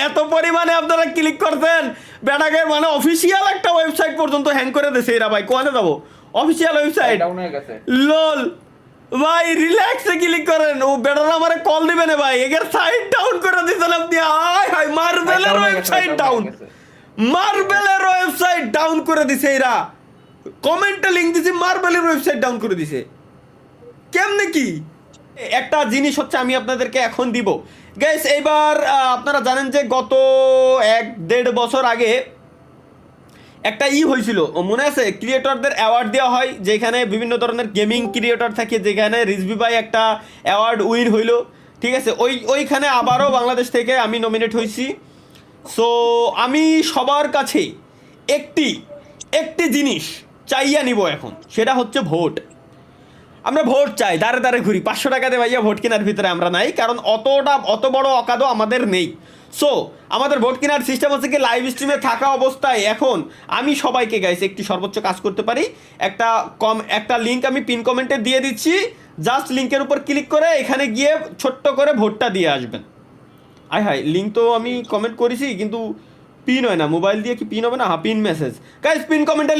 এত পরিমাণে আপনারা ক্লিক করছেন বেটাকে মানে অফিসিয়াল একটা ওয়েবসাইট পর্যন্ত হ্যাং করে দিয়েছে এরা ভাই কোয়ানে যাবো অফিসিয়াল ওয়েবসাইট লোল ভাই রিল্যাক্সে ক্লিক করেন ও বেটারা আমারে কল দিবে না ভাই এগের সাইট ডাউন করে দিয়েছেন আপনি আয় হায় মার্বেলের ওয়েবসাইট ডাউন মার্বেলের ওয়েবসাইট ডাউন করে দিছে এরা কমেন্টে লিংক দিছে মার্বেলের ওয়েবসাইট ডাউন করে দিছে কেমনে কি একটা জিনিস হচ্ছে আমি আপনাদেরকে এখন দিব গাইস এইবার আপনারা জানেন যে গত 1-1.5 বছর আগে একটা হয়েছিল মনে আছে ক্রিয়েটরদের অ্যাওয়ার্ড দেওয়া হয় যেখানে বিভিন্ন ধরনের গেমিং ক্রিয়েটর থাকে যেখানে রিজভি ভাই একটা অ্যাওয়ার্ড উইন হইলো ঠিক আছে ওইখানে আবারও বাংলাদেশ থেকে আমি নমিনেট হয়েছি সো আমি সবার কাছে একটি জিনিস চাইয়া নিব এখন সেটা হচ্ছে ভোট আমরা ভোট চাই দাঁড়ে দাঁড়ে ঘুরি 500 টাকা দিয়ে ভাইয়া ভোট কেনার ভিতরে আমরা নাই কারণ অত বড় অকাদও আমাদের নেই সো আমাদের ভোট কেনার সিস্টেম হচ্ছে কি লাইভ স্ট্রিমে থাকা অবস্থায় এখন আমি সবাইকে গাইস একটি সর্বোচ্চ কাজ করতে পারি একটা লিঙ্ক আমি পিন কমেন্টে দিয়ে দিচ্ছি জাস্ট লিঙ্কের উপর ক্লিক করে এখানে গিয়ে ছোট্ট করে ভোটটা দিয়ে আসবেন হাই লিঙ্ক তো আমি কমেন্ট করেছি কিন্তু পিন হয় না মোবাইল দিয়ে কি পিন হবে না হ্যাঁ পিন মেসেজ গাইজ পিন কমেন্টে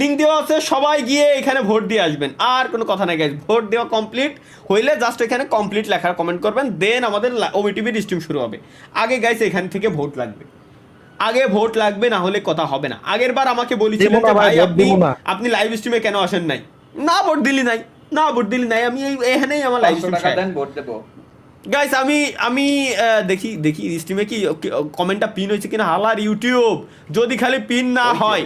লিঙ্ক দেওয়া আছে সবাই গিয়ে এখানে ভোট দিয়ে আসবেন আর কোনো কথা নাই গাইজ ভোট দেওয়া কমপ্লিট হইলে জাস্ট এখানে কমপ্লিট লেখার কমেন্ট করবেন দেন আমাদের ওবিটিভির স্ট্রিম শুরু হবে আগে গাইজ এখান থেকে ভোট লাগবে না হলে কথা হবে না আগের বার আমাকে বলেছিলেন যে ভাই আপনি লাইভ স্ট্রিমে কেন আসেন নাই না ভোট দিলি নাই আমি এখানেই আমার লাইভ স্ট্রিম ভোট দেবো গাইস আমি দেখি স্ট্রিমে কি কমেন্টটা পিন হয়েছে কিনা হালার ইউটিউব যদি খালি পিন না হয়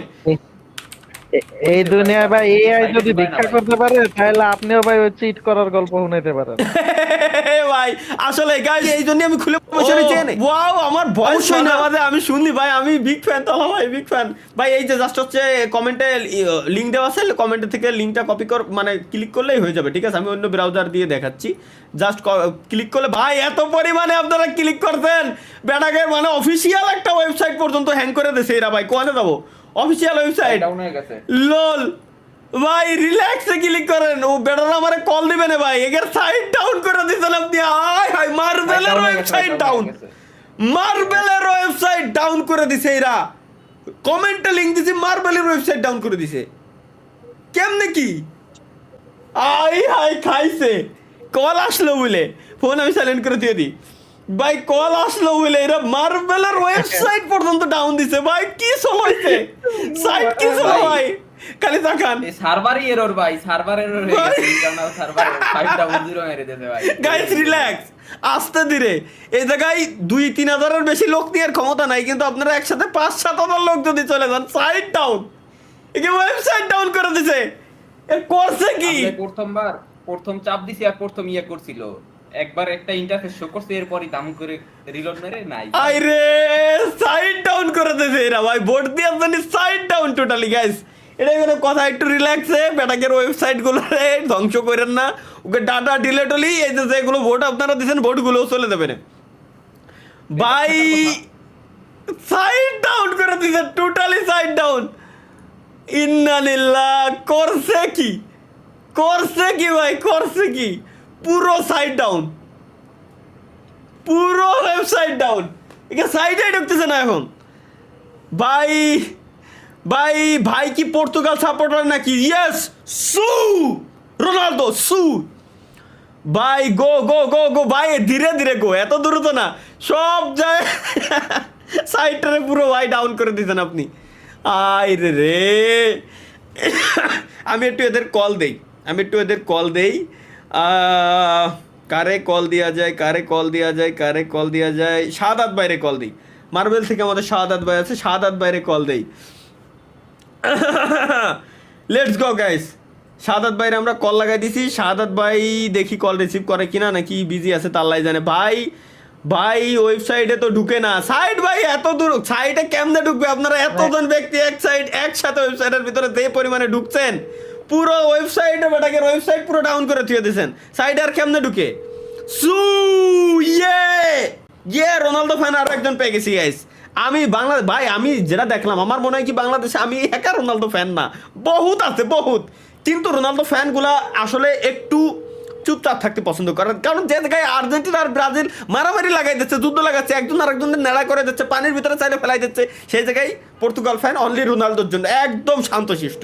এই দুনিয়ায় ভাই এআই যদি ভিক্ষা করতে পারে তাহলে আপনিও ভাই ওই চিট করার গল্প শুনাইতে পারেন ভাই আসলে গাইস এই জন্য আমি খুলে বসে রয়েছি ওয়াও আমার ভয়েস হয় না আমাদের আমি শুনলি ভাই আমি বিগ ফ্যান তাহলে ভাই বিগ ফ্যান ভাই এই যে জাস্ট হচ্ছে কমেন্টে লিংক দেওয়া আছে কমেন্ট থেকে লিংকটা কপি কর মানে ক্লিক করলেই হয়ে যাবে ঠিক আছে আমি অন্য ব্রাউজার দিয়ে দেখাচ্ছি জাস্ট ক্লিক করলে ভাই এত পরিমাণে আপনারা ক্লিক করছেন বেটাকে মানে অফিসিয়াল একটা ওয়েবসাইট পর্যন্ত হ্যাং করে দিয়েছে এরা ভাই কোয়ানে যাবো অফিসিয়াল ওয়েবসাইট ডাউন হয়ে গেছে লোল ভাই রিল্যাক্সে ক্লিক করেন ও বেটারা আমারে কল দিবে না ভাই এগের সাইট ডাউন করে দিয়েছেন আপনি আয় হায় মার্বেলের ওয়েবসাইট ডাউন করে দিছে এরা কমেন্টে লিংক দিছে মার্বেলের ওয়েবসাইট ডাউন করে দিছে কেমনে কি আয় হায় খাইছে কল আসলো বলে ফোন আমি সাইলেন্ট করে দিয়ে দিই ভাই কল আসলো বলে এরা মার্বেলের ওয়েবসাইট পর্যন্ত ডাউন দিছে ভাই কি সমস্যা সাইট কি ভাই খালি তাকান এই সার্ভারই এরর ভাই সার্ভার এরর হয়ে গেছে ইন্টারনাল সার্ভার 500 মেরে দিতে ভাই গাইস রিল্যাক্স আস্তে ধীরে এই জায়গায় 2-3 হাজারের বেশি লোক নিয়ে ক্ষমতা নাই কিন্তু আপনারা একসাথে 5-7 হাজার লোক যদি চলে যান সাইট ডাউন এই ওয়েবসাইট ডাউন করে দিছে এ করছে কি প্রথম চাপ দিছি আর প্রথম করছিল একবার একটা ইন্টারফেস শো করছে এরপরই দাম করে রিলোড মেরে নাই আরে সাইট ডাউন করে দিছে এরা ভাই ভোট দিয়ে আপনি সাইট ডাউন টোটালি গাইস এটা কোনো কথা একটু রিল্যাক্সে বেটাকের ওয়েবসাইট গুলো ধ্বংস করেন না ওকে ডাটা ডিলিট হলি এই যে যেগুলো ভোট আপনারা দিয়েছেন ভোটগুলো চলে যাবে না ভাই সাইট ডাউন করে দিছে টোটালি সাইট ডাউন ইন্নালিল্লাহ করছে কি ভাই করছে কি পুরো সাইট ডাউন পুরো ওয়েবসাইট ডাউন একে সাইটে ঢুকতেছে না এখন ভাই কি পর্তুগাল সাপোর্টার নাকি ইয়েস রোনাল্ডো ভাই গো ভাই ধীরে ধীরে গো এত দূর তো না সব যায় সাইটটারে পুরো ভাই ডাউন করে দিতেন আপনি আরে রে আমি একটু এদের কল দেই কারে কল দেওয়া যায় শাহাদাত বাইরে কল দিই মার্বেল থেকে আমাদের শাহাদাত ভাই আছে শাহাদাত বাইরে কল দেই লেটস গো গাইস শাহাদাত ভাইরে আমরা কল লাগাই দিছি শাহাদাত ভাই দেখি কল রিসিভ করে কিনা নাকি বিজি আছে তা আল্লাহ জানে ভাই ওয়েবসাইটে তো ঢুকে না সাইট ভাই এত দূর সাইটে কেমনে ঢুকবে আপনারা এতজন ব্যক্তি একসাথে ওয়েবসাইটের ভিতরে যে পরিমাণে ঢুকছেন পুরো ওয়েবসাইটে বেটাকে ওয়েবসাইট পুরো ডাউন করে থুয়ে দিয়েছেন সাইট আর কেমনে ঢুকে রোনাল্ডো ফ্যান আরো একজন পেয়ে গেছি গাইস আমি বাংলাদেশ ভাই আমি যেটা দেখলাম আমার মনে হয় কি বাংলাদেশে আমি একা রোনাল্ডো ফ্যান না বহুত আছে কিন্তু রোনাল্ডো ফ্যানগুলা আসলে একটু চুপচাপ থাকতে পছন্দ করেন, কারণ যে জায়গায় আর্জেন্টিনা আর ব্রাজিল মারামারি লাগাই দিচ্ছে, যুদ্ধ লাগাচ্ছে, একজন আরেকজনের নেড়া করে দিচ্ছে, পানির ভিতরে চাইলে ফেলাই দিচ্ছে, সেই জায়গায় পর্তুগাল ফ্যান অনলি রোনালদোর জন্য একদম শান্তশিষ্ট।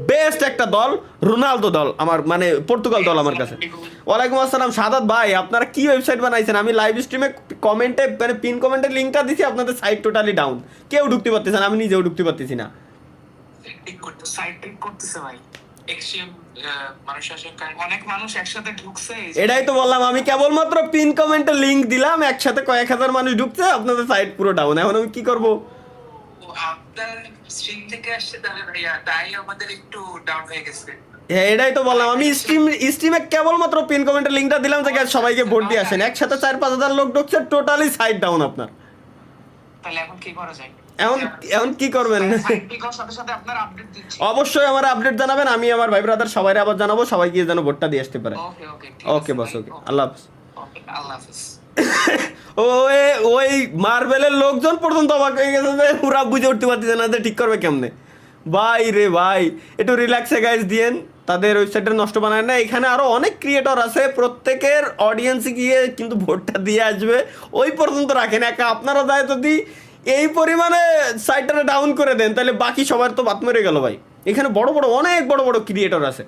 বেস্ট একটা দল রোনালদো দল আমার, মানে পর্তুগাল দল আমার কাছে। ওয়ালাইকুম আসসালাম সাদাত ভাই, আপনারা কি ওয়েবসাইট বানাইছেন? আমি লাইভ স্ট্রিমে কমেন্টে মানে পিন কমেন্টের লিঙ্কটা দিছি, আপনাদের সাইট টোটালি ডাউন, কেউ ঢুকতে পারতেছে না, আমি নিজেও ঢুকতে পারতেছি না। অনেক মানুষ একসাথে ঢুকছে। এটাই তো বললাম, আমি কেবলমাত্র পিন কমেন্টে লিংক দিলাম, একসাথে কয়েক হাজার মানুষ ঢুকছে, আপনাদের সাইট পুরো ডাউন। এখন আমি কি করব? আপনার স্ট্রিম থেকে আসছে তাহলে ভাইয়া, তাই আমাদের একটু ডাউন হয়ে গেছে। হ্যাঁ এটাই তো বললাম, আমি স্ট্রিমে কেবলমাত্র পিন কমেন্টের লিঙ্কটা দিলাম যে guys সবাইকে ভোট দিয়ে আসেন, একসাথে 4-5 হাজার লোক ঢুকছে, টোটালি সাইট ডাউন আপনার। তাহলে এখন কি করা যায়? এখন কি করবেন? সাথে সাথে আপনার আপডেট দিচ্ছি। অবশ্যই আমার আপডেট জানাবেন, আমি আমার ভাই ব্রাদার সবাই আবার জানাবো, সবাই গিয়ে যেন ভোটটা দিয়ে আসতে পারে। ওকে ওকে ওকে বস, ওকে, আল্লাহ হাফেজ। ওকে আল্লাহ হাফেজ। ওই মার্বেলের লোকজন পর্যন্ত অবাক হয়ে গেছে যে পুরা বুঝে উঠতে পারতেছে না যে ঠিক করবে কেমনে। ভাই রে ভাই, একটু রিল্যাক্সে গাইজ দিয়েন, তাদের ওয়েবসাইটটা নষ্ট বানায় না। এখানে আরো অনেক ক্রিয়েটর আছে, প্রত্যেকের অডিয়েন্সে গিয়ে কিন্তু ভোটটা দিয়ে আসবে, ওই পর্যন্ত রাখেন একা। আপনারা যায় যদি এই পরিমাণে সাইটটা ডাউন করে দেন, তাহলে বাকি সবার তো বাদ মেরে গেল ভাই। এখানে বড় বড় অনেক বড় বড় ক্রিয়েটর আছে।